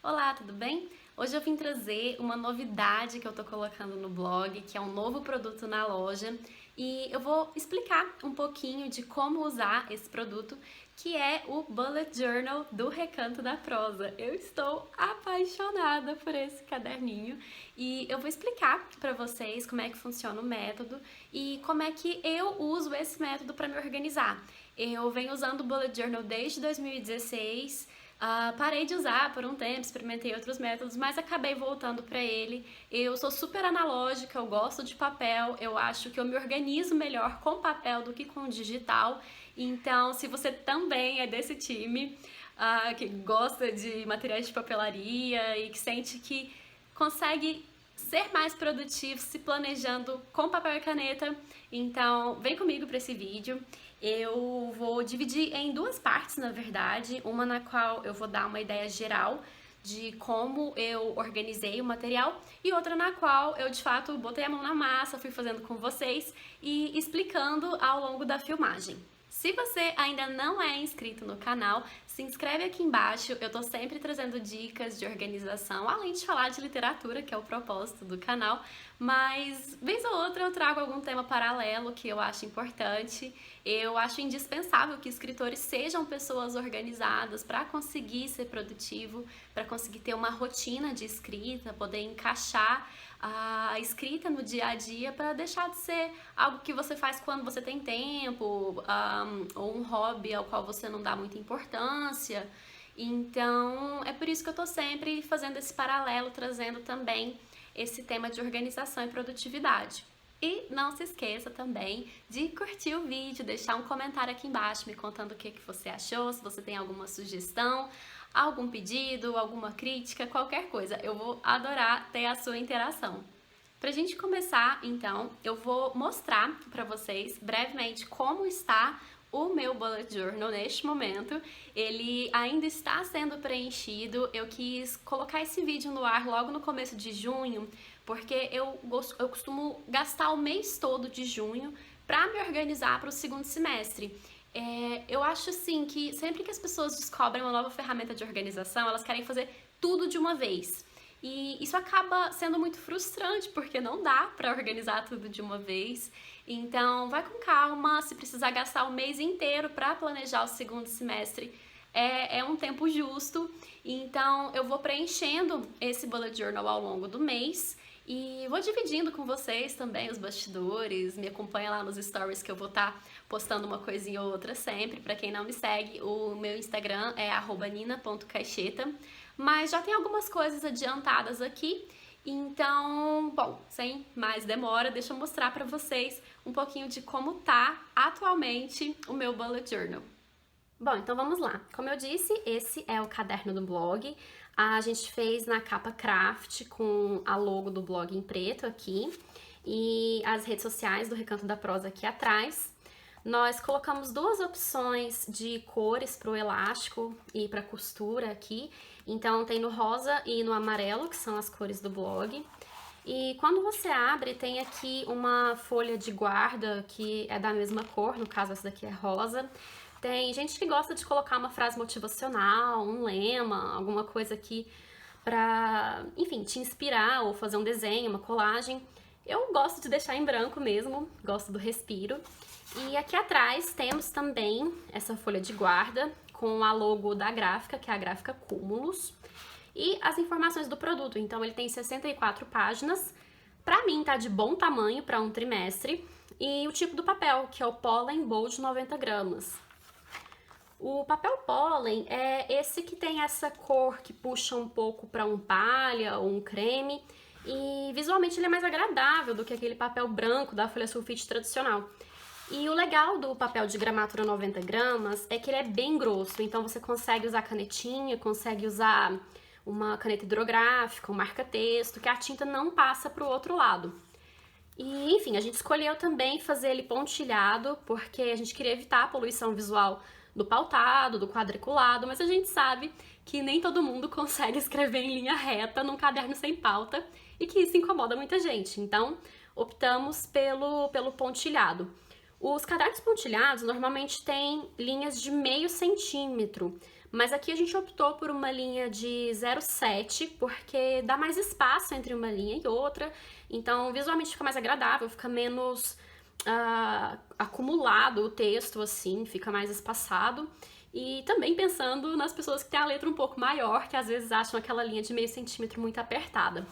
Olá, tudo bem? Hoje eu vim trazer uma novidade que eu tô colocando no blog, que é um novo produto na loja, e eu vou explicar um pouquinho de como usar esse produto, que é o Bullet Journal do Recanto da Prosa. Eu estou apaixonada por esse caderninho e eu vou explicar para vocês como é que funciona o método e como é que eu uso esse método para me organizar. Eu venho usando o Bullet Journal desde 2016. Parei de usar por um tempo, experimentei outros métodos, mas acabei voltando para ele. Eu sou super analógica, eu gosto de papel, eu acho que eu me organizo melhor com papel do que com digital. Então, se você também é desse time, que gosta de materiais de papelaria e que sente que consegue ser mais produtivo se planejando com papel e caneta, então vem comigo para esse vídeo. Eu vou dividir em duas partes, na verdade, uma na qual eu vou dar uma ideia geral de como eu organizei o material e outra na qual eu de fato botei a mão na massa, fui fazendo com vocês e explicando ao longo da filmagem. Se você ainda não é inscrito no canal, se inscreve aqui embaixo, eu tô sempre trazendo dicas de organização, além de falar de literatura, que é o propósito do canal, mas vez ou outra eu trago algum tema paralelo que eu acho importante. Eu acho indispensável que escritores sejam pessoas organizadas para conseguir ser produtivo, para conseguir ter uma rotina de escrita, poder encaixar a escrita no dia a dia para deixar de ser algo que você faz quando você tem tempo, ou um hobby ao qual você não dá muita importância. Então, é por isso que eu tô sempre fazendo esse paralelo, trazendo também esse tema de organização e produtividade. E não se esqueça também de curtir o vídeo, deixar um comentário aqui embaixo me contando o que você achou, se você tem alguma sugestão, algum pedido, alguma crítica, qualquer coisa. Eu vou adorar ter a sua interação. Pra gente começar, então, eu vou mostrar para vocês brevemente como está o meu Bullet Journal neste momento. Ele ainda está sendo preenchido. Eu quis colocar esse vídeo no ar logo no começo de junho, porque eu costumo gastar o mês todo de junho para me organizar para o segundo semestre. Eu acho assim que sempre que as pessoas descobrem uma nova ferramenta de organização, elas querem fazer tudo de uma vez. E isso acaba sendo muito frustrante, porque não dá para organizar tudo de uma vez. Então, vai com calma, se precisar gastar o mês inteiro para planejar o segundo semestre, é um tempo justo. Então, eu vou preenchendo esse bullet journal ao longo do mês e vou dividindo com vocês também os bastidores. Me acompanha lá nos stories que eu vou estar postando uma coisinha ou outra sempre. Para quem não me segue, o meu Instagram é @nina.caixeta. Mas já tem algumas coisas adiantadas aqui, então, bom, sem mais demora, deixa eu mostrar para vocês um pouquinho de como tá atualmente o meu Bullet Journal. Bom, então vamos lá. Como eu disse, esse é o caderno do blog. A gente fez na capa craft com a logo do blog em preto aqui e as redes sociais do Recanto da Prosa aqui atrás. Nós colocamos duas opções de cores para o elástico e para costura aqui. Então tem no rosa e no amarelo, que são as cores do blog. E quando você abre, tem aqui uma folha de guarda que é da mesma cor, no caso essa daqui é rosa. Tem gente que gosta de colocar uma frase motivacional, um lema, alguma coisa aqui para, enfim, te inspirar ou fazer um desenho, uma colagem. Eu gosto de deixar em branco mesmo, gosto do respiro. E aqui atrás temos também essa folha de guarda com a logo da gráfica, que é a gráfica Cúmulos, e as informações do produto. Então ele tem 64 páginas, pra mim tá de bom tamanho para um trimestre, e o tipo do papel, que é o Pollen Bold 90 gramas. O papel pólen é esse que tem essa cor que puxa um pouco para um palha ou um creme, e visualmente ele é mais agradável do que aquele papel branco da folha sulfite tradicional. E o legal do papel de gramatura 90 gramas é que ele é bem grosso, então você consegue usar canetinha, consegue usar uma caneta hidrográfica, um marca-texto, que a tinta não passa para o outro lado. E, enfim, a gente escolheu também fazer ele pontilhado, porque a gente queria evitar a poluição visual do pautado, do quadriculado, mas a gente sabe que nem todo mundo consegue escrever em linha reta num caderno sem pauta e que isso incomoda muita gente. Então, optamos pelo pontilhado. Os cadernos pontilhados normalmente têm linhas de meio centímetro, Mas aqui a gente optou por uma linha de 0,7, porque dá mais espaço entre uma linha e outra, então visualmente fica mais agradável, fica menos acumulado o texto, assim, fica mais espaçado. E também pensando nas pessoas que têm a letra um pouco maior, que às vezes acham aquela linha de meio centímetro muito apertada.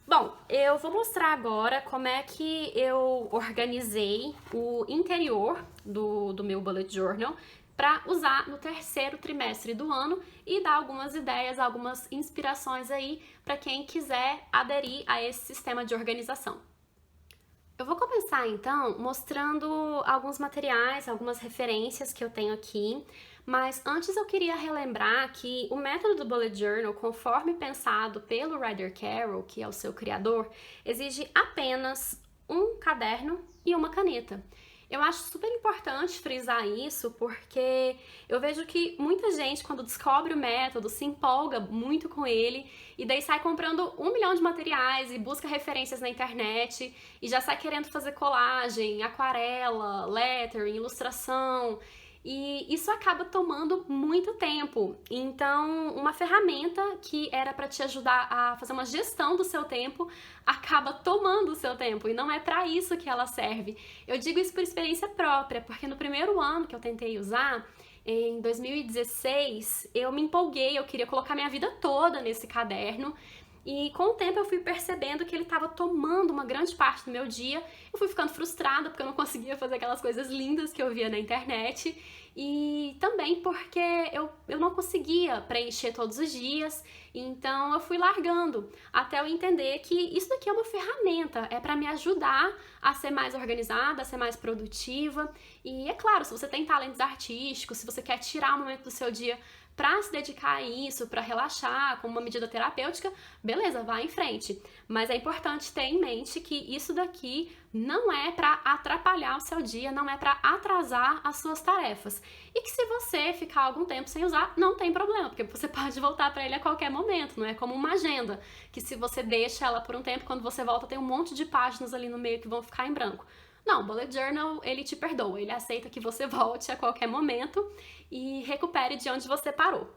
Bom, eu vou mostrar agora como é que eu organizei o interior do meu bullet journal para usar no terceiro trimestre do ano e dar algumas ideias, algumas inspirações aí para quem quiser aderir a esse sistema de organização. Eu vou começar então mostrando alguns materiais, algumas referências que eu tenho aqui, mas antes eu queria relembrar que o método do Bullet Journal, conforme pensado pelo Ryder Carroll, que é o seu criador, exige apenas um caderno e uma caneta. Eu acho super importante frisar isso porque eu vejo que muita gente, quando descobre o método, se empolga muito com ele e daí sai comprando 1 milhão de materiais e busca referências na internet e já sai querendo fazer colagem, aquarela, lettering, ilustração. E isso acaba tomando muito tempo. Então, uma ferramenta que era para te ajudar a fazer uma gestão do seu tempo acaba tomando o seu tempo. E não é para isso que ela serve. Eu digo isso por experiência própria, porque no primeiro ano que eu tentei usar, em 2016, eu me empolguei, eu queria colocar minha vida toda nesse caderno. E com o tempo eu fui percebendo que ele estava tomando uma grande parte do meu dia. Eu fui ficando frustrada porque eu não conseguia fazer aquelas coisas lindas que eu via na internet. E também porque eu não conseguia preencher todos os dias. Então eu fui largando até eu entender que isso daqui é uma ferramenta. É para me ajudar a ser mais organizada, a ser mais produtiva. E é claro, se você tem talentos artísticos, se você quer tirar um momento do seu dia para se dedicar a isso, para relaxar, como uma medida terapêutica, beleza, vá em frente. Mas é importante ter em mente que isso daqui não é para atrapalhar o seu dia, não é para atrasar as suas tarefas. E que se você ficar algum tempo sem usar, não tem problema, porque você pode voltar para ele a qualquer momento, não é como uma agenda, que se você deixa ela por um tempo, quando você volta tem um monte de páginas ali no meio que vão ficar em branco. Não, o Bullet Journal, ele te perdoa, ele aceita que você volte a qualquer momento e recupere de onde você parou.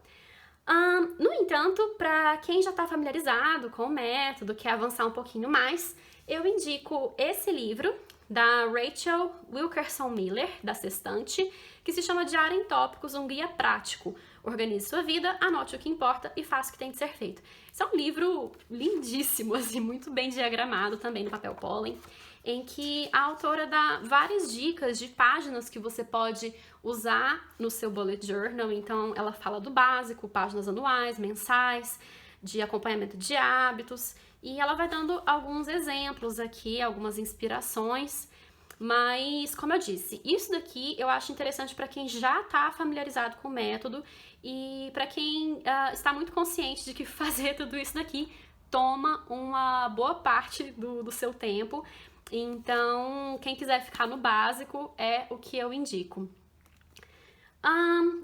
No entanto, para quem já está familiarizado com o método, quer avançar um pouquinho mais, eu indico esse livro da Rachel Wilkerson Miller, da Sextante, que se chama Diário em Tópicos, um guia prático. Organize sua vida, anote o que importa e faça o que tem de ser feito. Esse é um livro lindíssimo, assim, muito bem diagramado também no papel pólen, em que a autora dá várias dicas de páginas que você pode usar no seu bullet journal. Então, ela fala do básico, páginas anuais, mensais, de acompanhamento de hábitos, e ela vai dando alguns exemplos aqui, algumas inspirações. Mas, como eu disse, isso daqui eu acho interessante para quem já está familiarizado com o método e para quem está muito consciente de que fazer tudo isso daqui toma uma boa parte do seu tempo. Então, quem quiser ficar no básico é o que eu indico.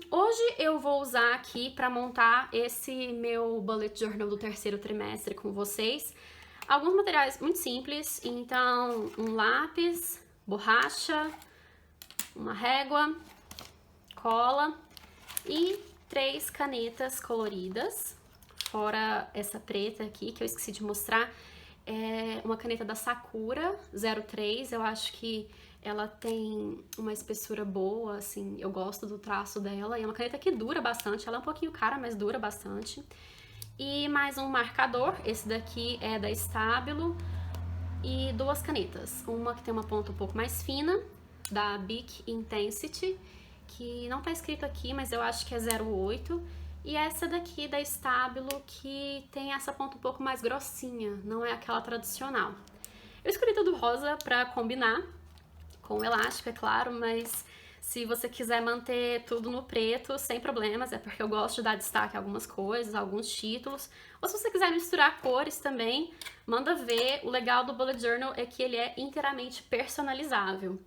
Hoje eu vou usar aqui para montar esse meu bullet journal do terceiro trimestre com vocês alguns materiais muito simples. Então, um lápis, borracha, uma régua, cola e 3 canetas coloridas, fora essa preta aqui que eu esqueci de mostrar. É uma caneta da Sakura 03, eu acho que ela tem uma espessura boa, assim, eu gosto do traço dela. E é uma caneta que dura bastante, ela é um pouquinho cara, mas dura bastante. E mais um marcador, esse daqui é da Stabilo. E 2 canetas, uma que tem uma ponta um pouco mais fina, da Bic Intensity, que não tá escrito aqui, mas eu acho que é 08. E essa daqui da Stabilo, que tem essa ponta um pouco mais grossinha, não é aquela tradicional. Eu escolhi tudo rosa pra combinar, com elástico, é claro, mas se você quiser manter tudo no preto, sem problemas, é porque eu gosto de dar destaque a algumas coisas, a alguns títulos. Ou se você quiser misturar cores também, manda ver. O legal do Bullet Journal é que ele é inteiramente personalizável.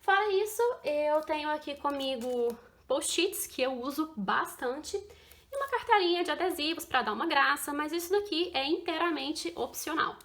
Fora isso, eu tenho aqui comigo post-its, que eu uso bastante, e uma cartelinha de adesivos para dar uma graça, mas isso daqui é inteiramente opcional.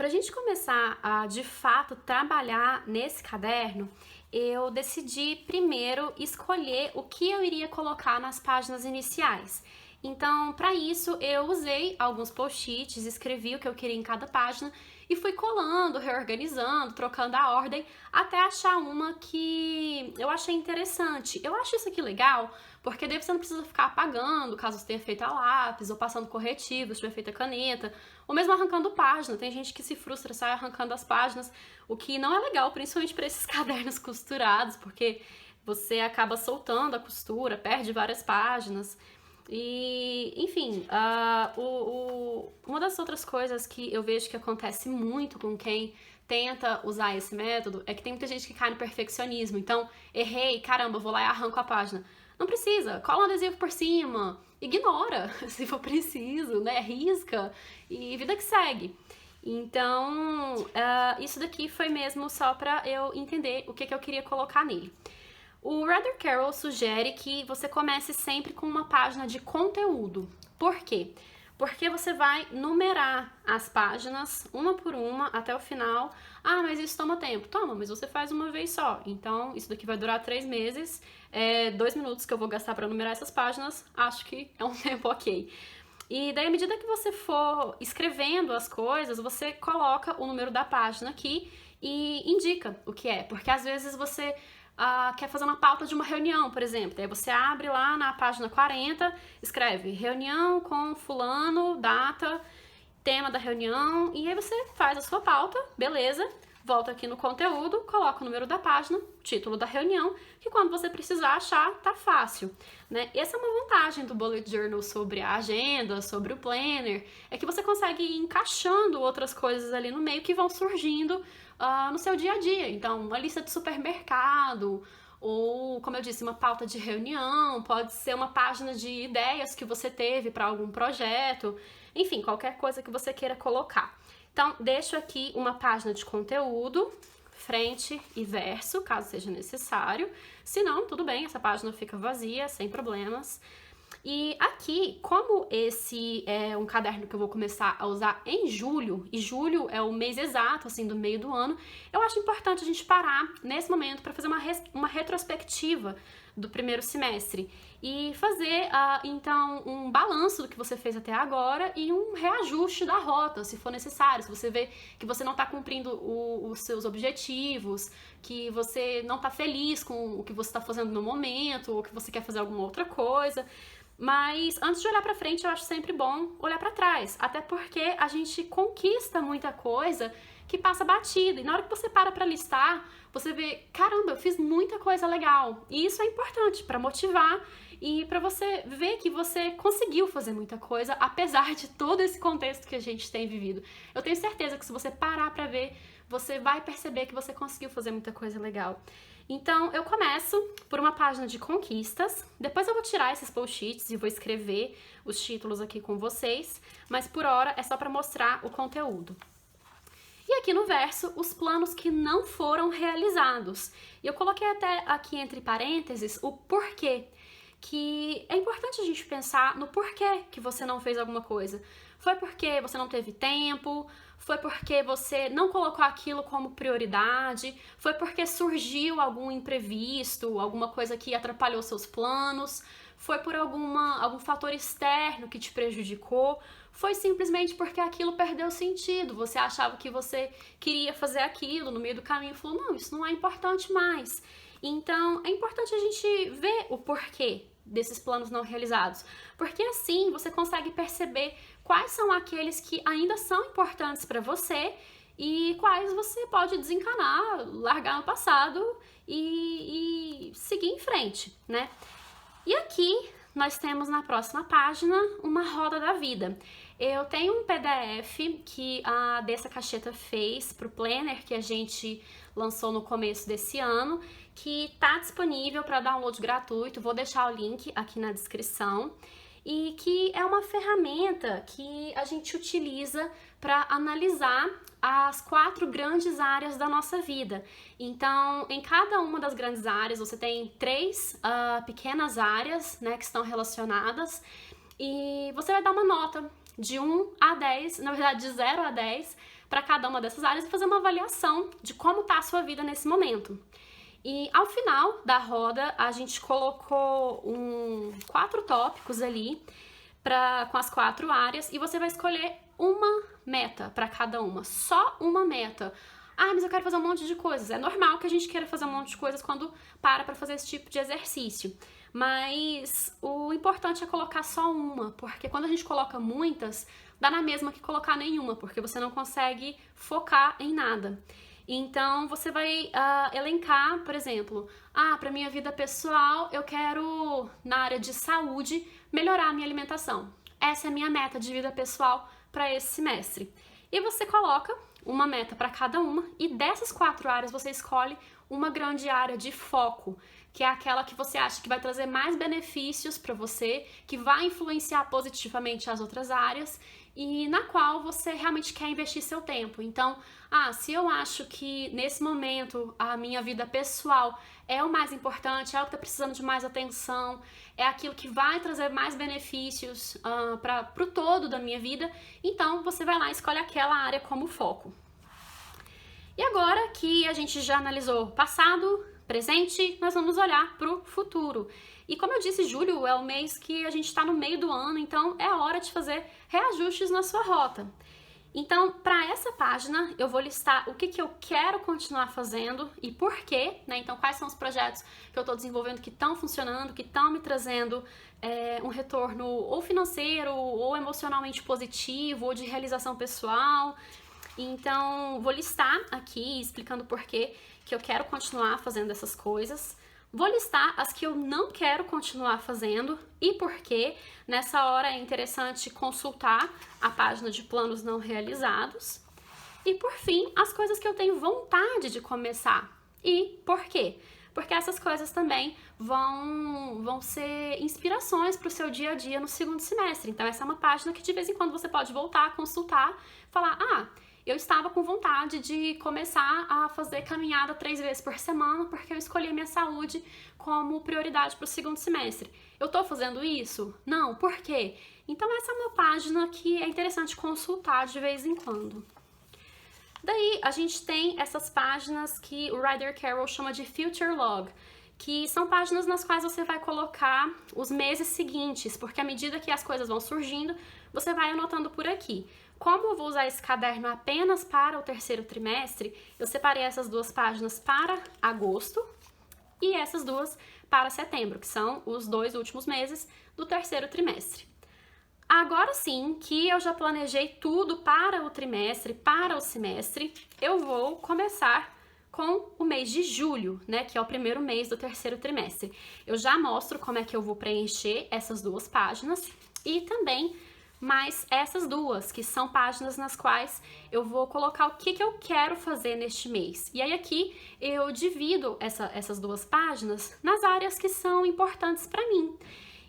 Para a gente começar a, de fato, trabalhar nesse caderno, eu decidi primeiro escolher o que eu iria colocar nas páginas iniciais. Então, para isso, eu usei alguns post-its, escrevi o que eu queria em cada página e fui colando, reorganizando, trocando a ordem, até achar uma que eu achei interessante. Eu acho isso aqui legal, porque daí você não precisa ficar apagando, caso você tenha feito a lápis, ou passando corretivo, se tiver feito a caneta, ou mesmo arrancando página. Tem gente que se frustra, sai arrancando as páginas, o que não é legal, principalmente para esses cadernos costurados, porque você acaba soltando a costura, perde várias páginas. E, enfim, uma das outras coisas que eu vejo que acontece muito com quem tenta usar esse método é que tem muita gente que cai no perfeccionismo. Então, errei, caramba, vou lá e arranco a página. Não precisa, cola um adesivo por cima, ignora se for preciso, né? Risca e vida que segue. Então, isso daqui foi mesmo só pra eu entender o que eu queria colocar nele. O Ruther Carroll sugere que você comece sempre com uma página de conteúdo. Por quê? Porque você vai numerar as páginas, uma por uma, até o final. Ah, mas isso toma tempo. Toma, mas você faz uma vez só. Então, isso daqui vai durar 3 meses. 2 minutos que eu vou gastar para numerar essas páginas, acho que é um tempo ok. E daí, à medida que você for escrevendo as coisas, você coloca o número da página aqui e indica o que é. Porque às vezes você quer fazer uma pauta de uma reunião, por exemplo. Daí você abre lá na página 40, escreve reunião com fulano, data, tema da reunião, e aí você faz a sua pauta, beleza, volta aqui no conteúdo, coloca o número da página, título da reunião, que quando você precisar achar, tá fácil, né? Essa é uma vantagem do Bullet Journal sobre a agenda, sobre o planner, é que você consegue ir encaixando outras coisas ali no meio que vão surgindo no seu dia a dia. Então, uma lista de supermercado, ou, como eu disse, uma pauta de reunião, pode ser uma página de ideias que você teve para algum projeto, enfim, qualquer coisa que você queira colocar. Então, deixo aqui uma página de conteúdo, frente e verso, caso seja necessário. Se não, tudo bem, essa página fica vazia, sem problemas. E aqui, como esse é um caderno que eu vou começar a usar em julho, e julho é o mês exato, assim, do meio do ano, eu acho importante a gente parar nesse momento para fazer uma retrospectiva do primeiro semestre e fazer, então, um balanço do que você fez até agora e um reajuste da rota, se for necessário. Se você vê que você não está cumprindo os seus objetivos, que você não está feliz com o que você está fazendo no momento, ou que você quer fazer alguma outra coisa. Mas antes de olhar pra frente, eu acho sempre bom olhar pra trás, até porque a gente conquista muita coisa que passa batida, e na hora que você para pra listar, você vê, caramba, eu fiz muita coisa legal, e isso é importante pra motivar e pra você ver que você conseguiu fazer muita coisa, apesar de todo esse contexto que a gente tem vivido. Eu tenho certeza que se você parar pra ver, você vai perceber que você conseguiu fazer muita coisa legal. Então, eu começo por uma página de conquistas, depois eu vou tirar esses post-its e vou escrever os títulos aqui com vocês, mas por hora é só para mostrar o conteúdo. E aqui no verso, os planos que não foram realizados. E eu coloquei até aqui entre parênteses o porquê, que é importante a gente pensar no porquê que você não fez alguma coisa. Foi porque você não teve tempo? Foi porque você não colocou aquilo como prioridade? Foi porque surgiu algum imprevisto, alguma coisa que atrapalhou seus planos? Foi por algum fator externo que te prejudicou? Foi simplesmente porque aquilo perdeu sentido? Você achava que você queria fazer aquilo, no meio do caminho falou, não, isso não é importante mais. Então, é importante a gente ver o porquê desses planos não realizados, porque assim você consegue perceber quais são aqueles que ainda são importantes para você e quais você pode desencanar, largar no passado e seguir em frente, né? E aqui nós temos na próxima página uma roda da vida. Eu tenho um PDF que a Dessa Cacheta fez para o Planner que a gente lançou no começo desse ano, que está disponível para download gratuito, vou deixar o link aqui na descrição, e que é uma ferramenta que a gente utiliza para analisar as 4 grandes áreas da nossa vida. Então, em cada uma das grandes áreas, você tem 3 pequenas áreas, né, que estão relacionadas, e você vai dar uma nota de 1 a 10, na verdade de 0 a 10, para cada uma dessas áreas e fazer uma avaliação de como está a sua vida nesse momento. E ao final da roda, a gente colocou 4 tópicos ali com as 4 áreas e você vai escolher uma meta para cada uma, só uma meta. Ah, mas eu quero fazer um monte de coisas. É normal que a gente queira fazer um monte de coisas quando para fazer esse tipo de exercício. Mas o importante é colocar só uma, porque quando a gente coloca muitas, dá na mesma que colocar nenhuma, porque você não consegue focar em nada. Então, você vai elencar, por exemplo, para minha vida pessoal, eu quero, na área de saúde, melhorar a minha alimentação. Essa é a minha meta de vida pessoal para esse semestre. E você coloca uma meta para cada uma, e dessas 4 áreas você escolhe uma grande área de foco, que é aquela que você acha que vai trazer mais benefícios para você, que vai influenciar positivamente as outras áreas e na qual você realmente quer investir seu tempo. Então, se eu acho que nesse momento a minha vida pessoal é o mais importante, é o que está precisando de mais atenção, é aquilo que vai trazer mais benefícios para o todo da minha vida, então você vai lá e escolhe aquela área como foco. E agora que a gente já analisou passado, presente, nós vamos olhar para o futuro. E como eu disse, julho é o mês que a gente está no meio do ano, então é hora de fazer reajustes na sua rota. Então, para essa página, eu vou listar o que eu quero continuar fazendo e por quê, né? Então, quais são os projetos que eu estou desenvolvendo que estão funcionando, que estão me trazendo um retorno ou financeiro, ou emocionalmente positivo, ou de realização pessoal. Então, vou listar aqui, explicando por que eu quero continuar fazendo essas coisas. Vou listar as que eu não quero continuar fazendo e por quê. Nessa hora é interessante consultar a página de planos não realizados. E por fim, as coisas que eu tenho vontade de começar. E por quê? Porque essas coisas também vão ser inspirações para o seu dia a dia no segundo semestre. Então essa é uma página que de vez em quando você pode voltar a consultar, falar, eu estava com vontade de começar a fazer caminhada 3 vezes por semana porque eu escolhi a minha saúde como prioridade para o segundo semestre. Eu estou fazendo isso? Não. Por quê? Então essa é uma página que é interessante consultar de vez em quando. Daí a gente tem essas páginas que o Ryder Carroll chama de Future Log, que são páginas nas quais você vai colocar os meses seguintes, porque à medida que as coisas vão surgindo, você vai anotando por aqui. Como eu vou usar esse caderno apenas para o terceiro trimestre, eu separei essas 2 páginas para agosto e essas 2 para setembro, que são os 2 últimos meses do terceiro trimestre. Agora sim, que eu já planejei tudo para o trimestre, para o semestre, eu vou começar com o mês de julho, né, que é o primeiro mês do terceiro trimestre. Eu já mostro como é que eu vou preencher essas 2 páginas e também mais essas 2, que são páginas nas quais eu vou colocar o que eu quero fazer neste mês. E aí aqui eu divido essas 2 páginas nas áreas que são importantes para mim.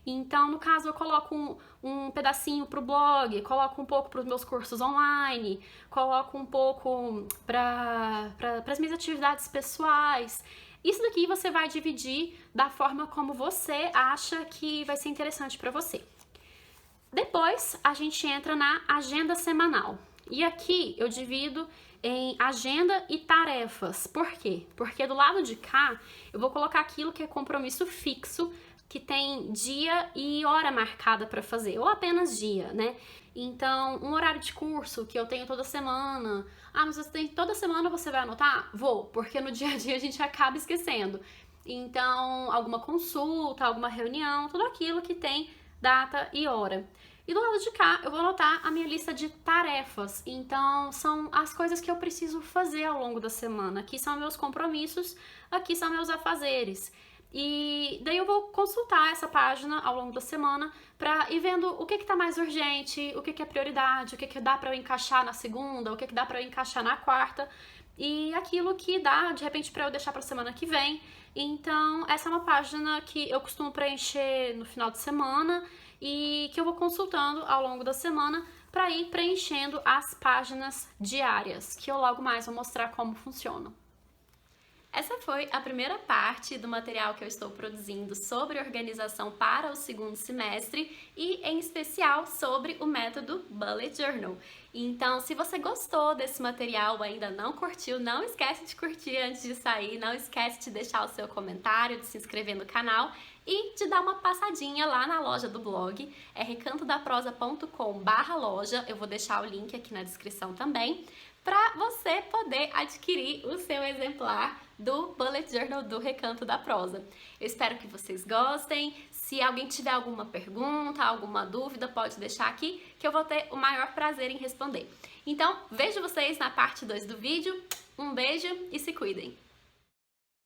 Então, no caso, eu coloco um pedacinho para o blog, coloco um pouco para os meus cursos online, coloco um pouco para as minhas atividades pessoais. Isso daqui você vai dividir da forma como você acha que vai ser interessante para você. Depois, a gente entra na agenda semanal. E aqui eu divido em agenda e tarefas. Por quê? Porque do lado de cá, eu vou colocar aquilo que é compromisso fixo, que tem dia e hora marcada para fazer, ou apenas dia, né? Então, um horário de curso que eu tenho toda semana. Mas você tem toda semana, você vai anotar? Vou, porque no dia a dia a gente acaba esquecendo. Então, alguma consulta, alguma reunião, tudo aquilo que tem data e hora. E do lado de cá, eu vou anotar a minha lista de tarefas. Então, são as coisas que eu preciso fazer ao longo da semana. Aqui são meus compromissos, aqui são meus afazeres. E daí eu vou consultar essa página ao longo da semana para ir vendo o que está mais urgente, o que é prioridade, o que dá para eu encaixar na segunda, o que dá para eu encaixar na quarta e aquilo que dá, de repente, para eu deixar para a semana que vem. Então, essa é uma página que eu costumo preencher no final de semana e que eu vou consultando ao longo da semana para ir preenchendo as páginas diárias, que eu logo mais vou mostrar como funcionam. Essa foi a primeira parte do material que eu estou produzindo sobre organização para o segundo semestre e, em especial, sobre o método Bullet Journal. Então, se você gostou desse material ou ainda não curtiu, não esquece de curtir antes de sair, não esquece de deixar o seu comentário, de se inscrever no canal e de dar uma passadinha lá na loja do blog, é recantodaprosa.com/loja, eu vou deixar o link aqui na descrição também, para você poder adquirir o seu exemplar do Bullet Journal do Recanto da Prosa. Eu espero que vocês gostem. Se alguém tiver alguma pergunta, alguma dúvida, pode deixar aqui que eu vou ter o maior prazer em responder. Então, vejo vocês na parte 2 do vídeo. Um beijo e se cuidem!